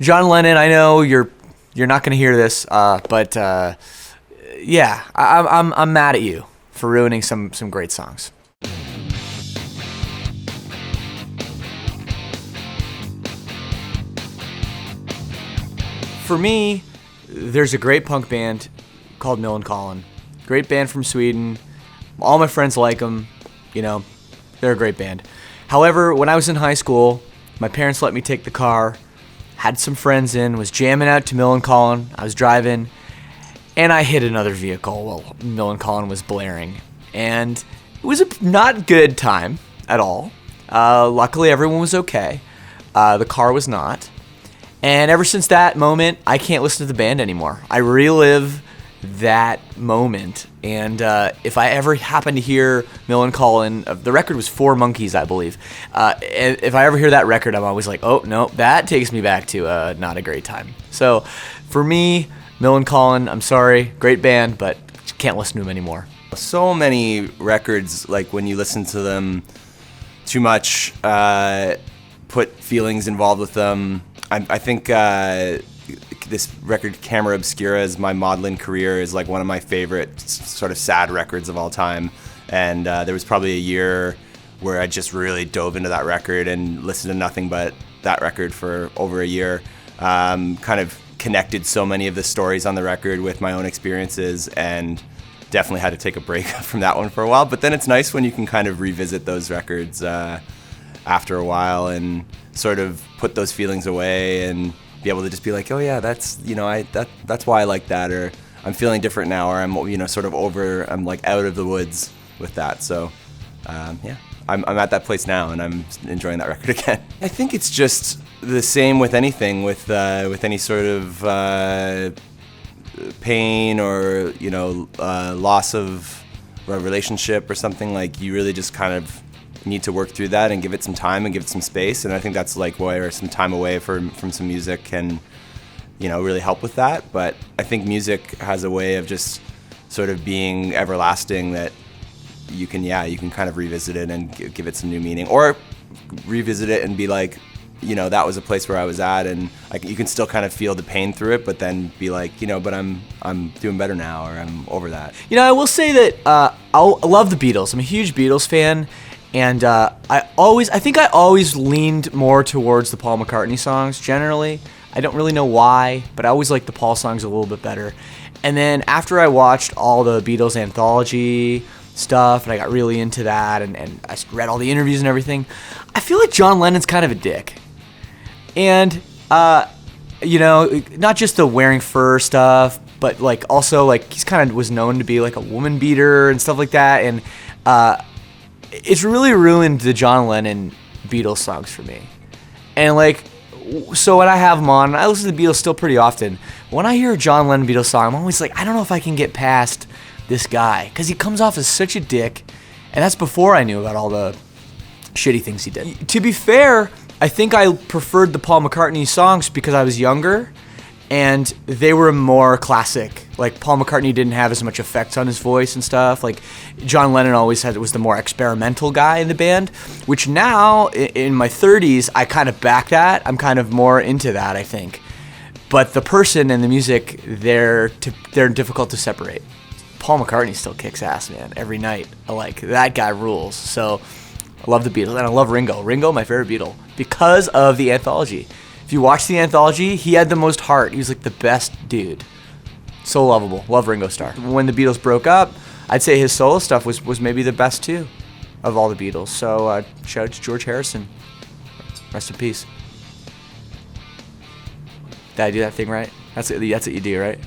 John Lennon, I know you're not going to hear this, but yeah, I'm mad at you for ruining some great songs. For me, there's a great punk band called Millencolin. Great band from Sweden. All my friends like them. You know, they're a great band. However, when I was in high school, my parents let me take the car, had some friends in, was jamming out to Millencolin. I was driving, and I hit another vehicle while Millencolin was blaring. And it was a not good time at all. Luckily, everyone was okay. The car was not. And ever since that moment, I can't listen to the band anymore. I relive that moment. And if I ever happen to hear Millencolin, the record was Four Monkeys, I believe. If I ever hear that record, I'm always like, oh, no, that takes me back to not a great time. So for me, Millencolin, I'm sorry, great band, but can't listen to them anymore. So many records, like when you listen to them too much, put feelings involved with them. I think this record, Camera Obscura, is my modeling career, is like one of my favorite sort of sad records of all time. And there was probably a year where I just really dove into that record and listened to nothing but that record for over a year. Kind of connected so many of the stories on the record with my own experiences, and definitely had to take a break from that one for a while. But then it's nice when you can kind of revisit those records after a while and sort of put those feelings away and be able to just be like, oh yeah, that's, you know, that's why I like that, or I'm feeling different now, or I'm, you know, sort of over, I'm like out of the woods with that. So yeah, I'm at that place now, and I'm enjoying that record again. I think it's just the same with anything, with any sort of pain or, you know, loss of a relationship or something. Like, you really just kind of need to work through that and give it some time and give it some space. And I think that's like where some time away from some music can, you know, really help with that. But I think music has a way of just sort of being everlasting, that you can kind of revisit it and give it some new meaning, or revisit it and be like, you know, that was a place where I was at, and like you can still kind of feel the pain through it, but then be like, you know, but I'm doing better now, or I'm over that. You know, I will say that I love the Beatles. I'm a huge Beatles fan. And I think I always leaned more towards the Paul McCartney songs, generally. I don't really know why, but I always liked the Paul songs a little bit better. And then after I watched all the Beatles anthology stuff, and I got really into that, and I read all the interviews and everything, I feel like John Lennon's kind of a dick. And, you know, not just the wearing fur stuff, but like also like he's kind of was known to be like a woman beater and stuff like that. And it's really ruined the John Lennon Beatles songs for me. And like, so when I have them on, I listen to the Beatles still pretty often. When I hear a John Lennon Beatles song, I'm always like, I don't know if I can get past this guy, because he comes off as such a dick. And that's before I knew about all the shitty things he did. To be fair, I think I preferred the Paul McCartney songs because I was younger, and they were more classic. Like, Paul McCartney didn't have as much effects on his voice and stuff. Like, John Lennon always was the more experimental guy in the band, which now, in my 30s, I kind of back that. I'm kind of more into that, I think. But the person and the music, they're difficult to separate. Paul McCartney still kicks ass, man, every night. Like, that guy rules. So, I love the Beatles, and I love Ringo. Ringo, my favorite Beatle, because of the anthology. If you watch the anthology, he had the most heart. He was like the best dude. So lovable. Love Ringo Starr. When the Beatles broke up, I'd say his solo stuff was maybe the best too of all the Beatles. So shout out to George Harrison. Rest in peace. Did I do that thing right? That's what you do, right?